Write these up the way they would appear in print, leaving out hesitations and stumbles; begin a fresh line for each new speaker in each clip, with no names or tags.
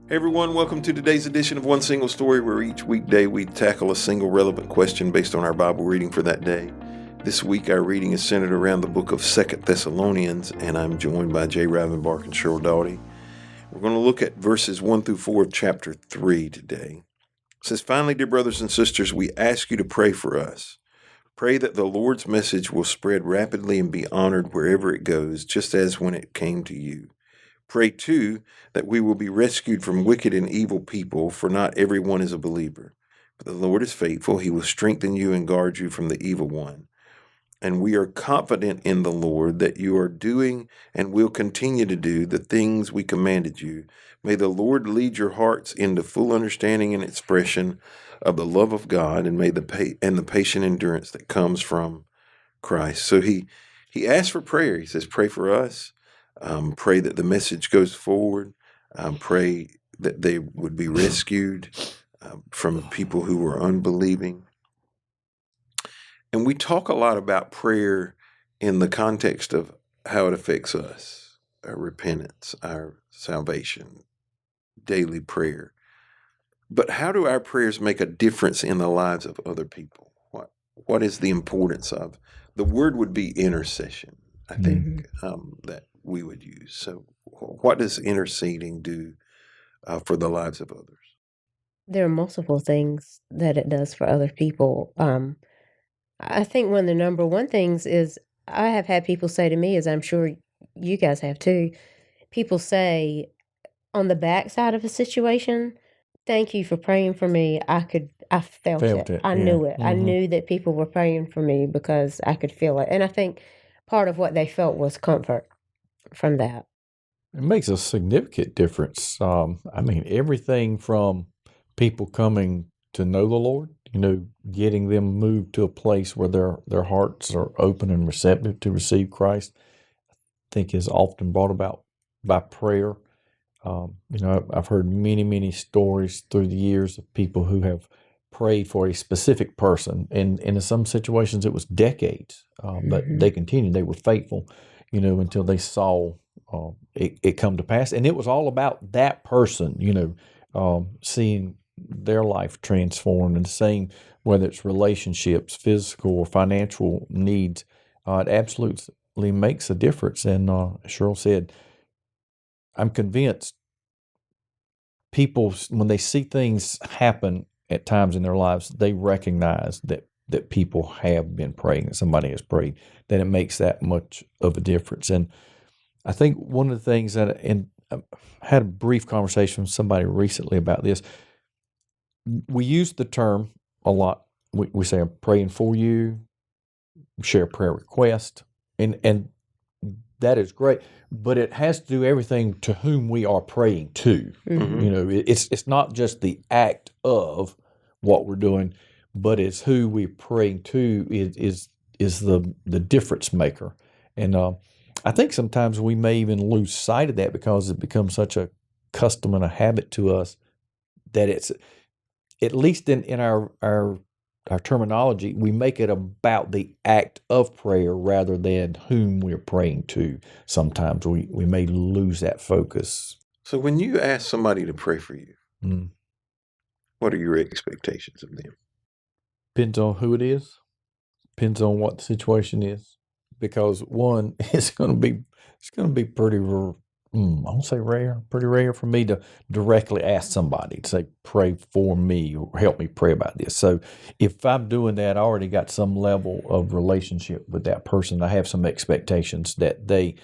Hey everyone, welcome to today's edition of One Single Story, where each weekday we tackle a single relevant question based on our Bible reading for that day. This week our reading is centered around the book of 2 Thessalonians, and I'm joined by Jay Rivenbark and Sheryl Daughety. We're going to look at verses 1 through 4 of chapter 3 today. It says, "Finally, dear brothers and sisters, we ask you to pray for us. Pray that the Lord's message will spread rapidly and be honored wherever it goes, just as when it came to you. Pray, too, that we will be rescued from wicked and evil people, for not everyone is a believer. But the Lord is faithful. He will strengthen you and guard you from the evil one. And we are confident in the Lord that you are doing and will continue to do the things we commanded you. May the Lord lead your hearts into full understanding and expression of the love of God, and may the patient endurance that comes from Christ." So he asks for prayer. He says, pray for us. Pray that the message goes forward. Pray that they would be rescued from people who were unbelieving. And we talk a lot about prayer in the context of how it affects us, our repentance, our salvation, daily prayer. But how do our prayers make a difference in the lives of other people? What is the importance of? The word would be intercession, I think, that we would use. So what does interceding do for the lives of others?
There are multiple things that it does for other people. I think one of the number one things is I have had people say to me, as I'm sure you guys have too, people say on the backside of a situation, "Thank you for praying for me. I felt
Felt
it.
it,
I
yeah.
knew it. I knew that people were praying for me because I could feel it." And I think part of what they felt was comfort from that.
It makes a significant difference. Everything from people coming to know the Lord, getting them moved to a place where their hearts are open and receptive to receive Christ, I think is often brought about by prayer. I've heard many, many stories through the years of people who have prayed for a specific person, and in some situations it was decades, but they continued. They were faithful, until they saw it come to pass, and it was all about that person, seeing their life transformed, and the same whether it's relationships, physical or financial needs. It absolutely makes a difference. And Cheryl said, I'm convinced people, when they see things happen at times in their lives, they recognize that people have been praying, that somebody has prayed, that it makes that much of a difference. And I think one of the things and I had a brief conversation with somebody recently about this. We use the term a lot. We say, I'm praying for you, share a prayer request, and that is great, but it has to do everything to whom we are praying to. It's not just the act of what we're doing, but it's who we're praying to is the difference maker. And I think sometimes we may even lose sight of that because it becomes such a custom and a habit to us that it's, at least in our terminology, we make it about the act of prayer rather than whom we're praying to. Sometimes we may lose that focus.
So when you ask somebody to pray for you, what are your expectations of them?
Depends on who it is. Depends on what the situation is. Because one, it's going to be pretty I won't say rare, pretty rare for me to directly ask somebody to say, pray for me or help me pray about this. So if I'm doing that, I already got some level of relationship with that person. I have some expectations that they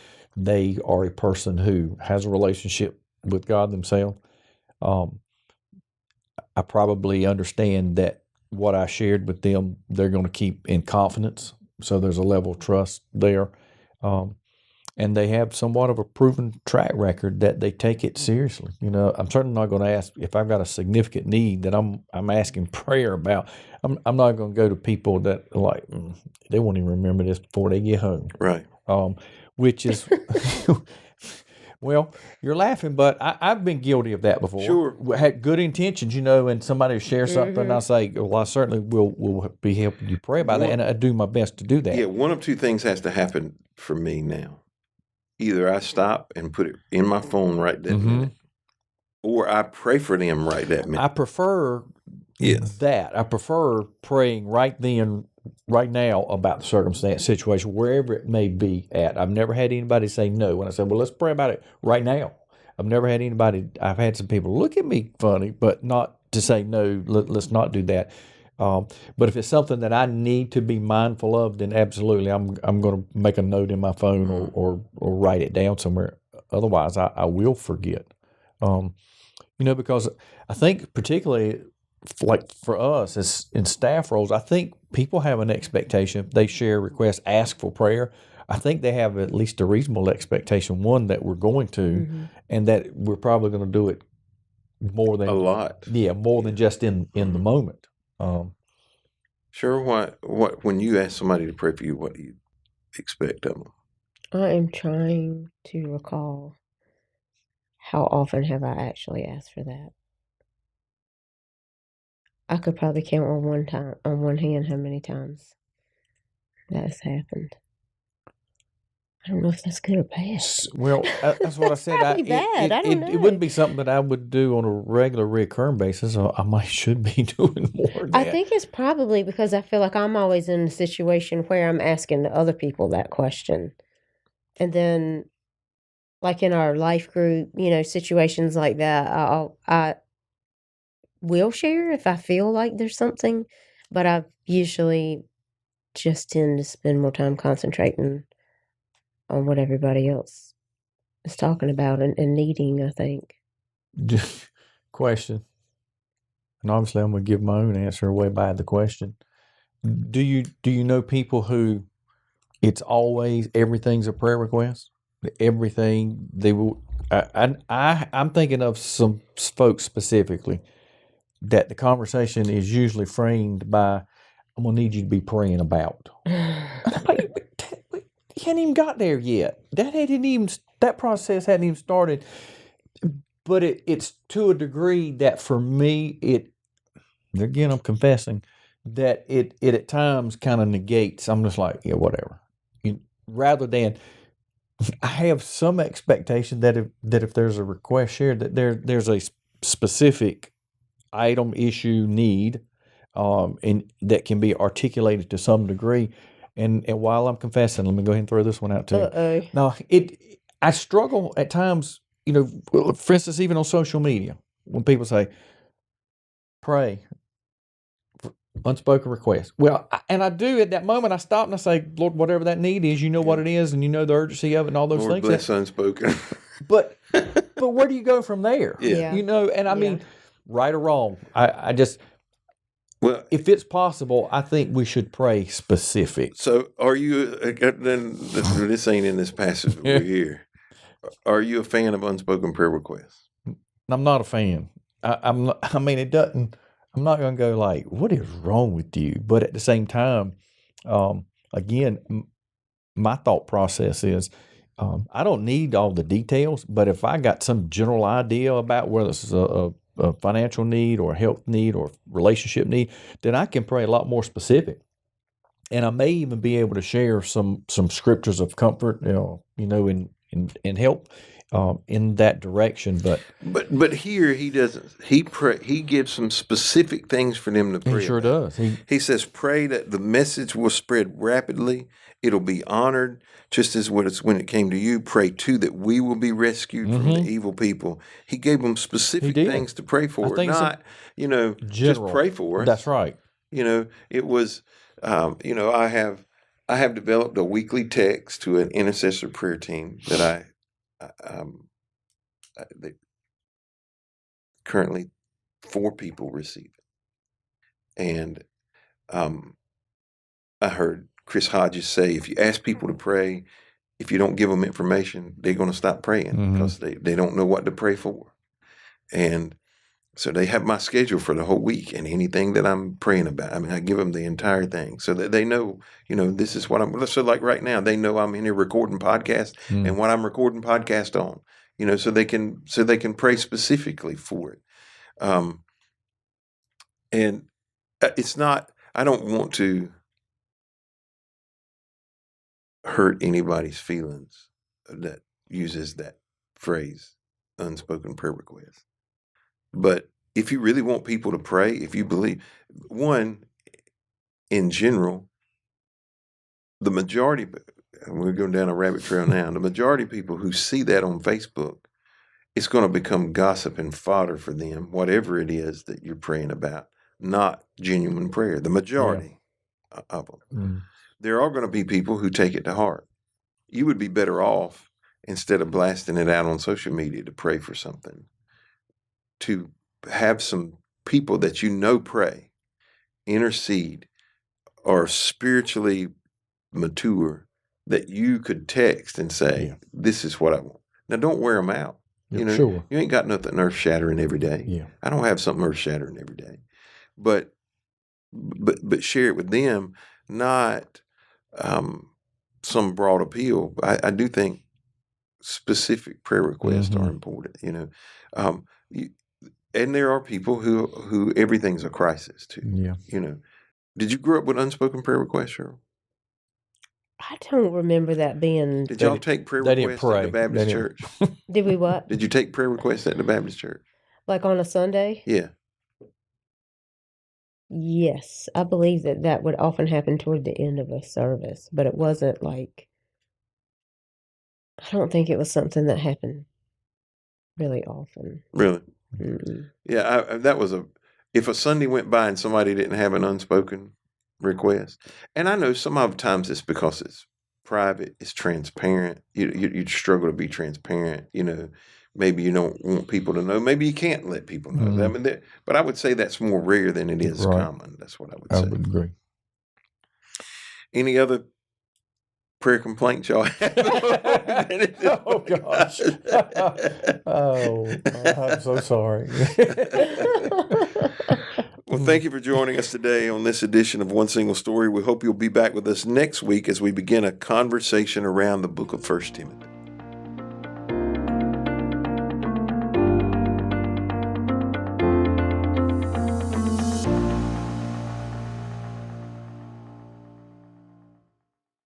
are a person who has a relationship with God themselves. I probably understand that what I shared with them, they're going to keep in confidence. So there's a level of trust there. And they have somewhat of a proven track record that they take it seriously. I'm certainly not going to ask if I've got a significant need that I'm asking prayer about. I'm not going to go to people that are like, they won't even remember this before they get home.
Right.
Which is, well, you're laughing, but I've been guilty of that before.
Sure.
Had good intentions, and somebody will share something, and I say, well, I certainly will be helping you pray about that, and I do my best to do that.
Yeah, one of two things has to happen for me now. Either I stop and put it in my phone right that minute, Or I pray for them right that minute.
I prefer
Yes.
that. I prefer praying right then, right now about the circumstance, situation, wherever it may be at. I've never had anybody say no when I said, well, let's pray about it right now. I've never had anybody, I've had some people look at me funny, but not to say no, let's not do that. But if it's something that I need to be mindful of, then absolutely, I'm going to make a note in my phone or write it down somewhere. Otherwise, I will forget. Because I think particularly like for us as in staff roles, I think people have an expectation. They share requests, ask for prayer. I think they have at least a reasonable expectation, one, that we're going to, and that we're probably going to do it more than
A lot.
more than just in the moment.
Sure. What when you ask somebody to pray for you, what do you expect of them?
I am trying to recall how often have I actually asked for that. I could probably count on one hand how many times that has happened. I don't know if that's good or bad.
Well, that's what I said.
Probably bad. I don't know.
It wouldn't be something that I would do on a regular, recurring basis. I might should be doing more of that.
I think it's probably because I feel like I'm always in a situation where I'm asking the other people that question. And then, like in our life group, situations like that, I will share if I feel like there's something, but I usually just tend to spend more time concentrating on what everybody else is talking about and needing, I think.
Question. And obviously, I'm going to give my own answer away by the question. Do you know people who it's always everything's a prayer request? Everything they will. I'm thinking of some folks specifically that the conversation is usually framed by, "I'm gonna need you to be praying about." You hadn't even got there yet. That process hadn't even started. But it's to a degree that for me, again, I'm confessing that it at times kind of negates. I'm just like, yeah, whatever. Rather than I have some expectation that if there's a request shared, that there's a specific item, issue, need, and that can be articulated to some degree. And while I'm confessing, let me go ahead and throw this one out too.
Uh-oh.
Now, I struggle at times. For instance, even on social media, when people say, "Pray." Unspoken request. Well, and I do at that moment. I stop and I say, Lord, whatever that need is, you know what it is, and you know the urgency of it, and all those
Lord
things.
bless unspoken.
But where do you go from there?
Yeah.
And I mean, right or wrong, I just
Well,
if it's possible, I think we should pray specific.
so are you? Then this ain't in this passage we're here. Are you a fan of unspoken prayer requests?
I'm not a fan. I mean, it doesn't. I'm not going to go like, what is wrong with you? But at the same time, again, my thought process is, I don't need all the details, but if I got some general idea about whether it's a financial need or a health need or relationship need, then I can pray a lot more specific. And I may even be able to share some scriptures of comfort, and help in that direction.
But here he doesn't. He gives some specific things for them to pray.
He sure
about.
does.
He says, "Pray that the message will spread rapidly. It'll be honored, just as when it came to you. Pray too that we will be rescued from the evil people." He gave them specific things to pray for, not just pray for us.
That's right.
It was. I have developed a weekly text to an intercessor prayer team that that currently 4 people receive it. And I heard Chris Hodges say, if you ask people to pray, if you don't give them information, they're going to stop praying because they don't know what to pray for. And so they have my schedule for the whole week and anything that I'm praying about. I mean, I give them the entire thing so that they know, this is what I'm. So like right now, they know I'm in here recording podcast and what I'm recording podcast on. So they can pray specifically for it. And it's not. I don't want to hurt anybody's feelings that uses that phrase, unspoken prayer request. But if you really want people to pray, if you believe, one, in general, the majority, and we're going down a rabbit trail now, the majority of people who see that on Facebook, it's going to become gossip and fodder for them, whatever it is that you're praying about, not genuine prayer. The majority of them.
Mm.
There are going to be people who take it to heart. You would be better off, instead of blasting it out on social media, to pray for something, to have some people that you know pray, intercede, or spiritually mature, that you could text and say, this is what I want. Now, don't wear them out. You know,
Sure.
you ain't got nothing earth-shattering every day.
Yeah.
I don't have something earth-shattering every day. But share it with them, not some broad appeal. I do think specific prayer requests are important, you know. And there are people who everything's a crisis to.
Yeah.
You know. Did you grow up with unspoken prayer requests, Cheryl?
I don't remember that being.
Did y'all take prayer requests at the Baptist church?
Did we what?
Did you take prayer requests at the Baptist church?
Like on a Sunday?
Yeah.
Yes, I believe that would often happen toward the end of a service, but it wasn't like, I don't think it was something that happened really often.
Really?
Mm-mm.
Yeah, that was if a Sunday went by and somebody didn't have an unspoken request, and I know some of the times it's because it's private, it's transparent. You struggle to be transparent, you know. Maybe you don't want people to know. Maybe you can't let people know.
Mm-hmm.
I mean, but I would say that's more rare than it is common. That's what I would say.
I would agree.
Any other prayer complaints y'all have?
Oh, gosh. I'm so sorry.
Well, thank you for joining us today on this edition of One Single Story. We hope you'll be back with us next week as we begin a conversation around the book of 1 Timothy.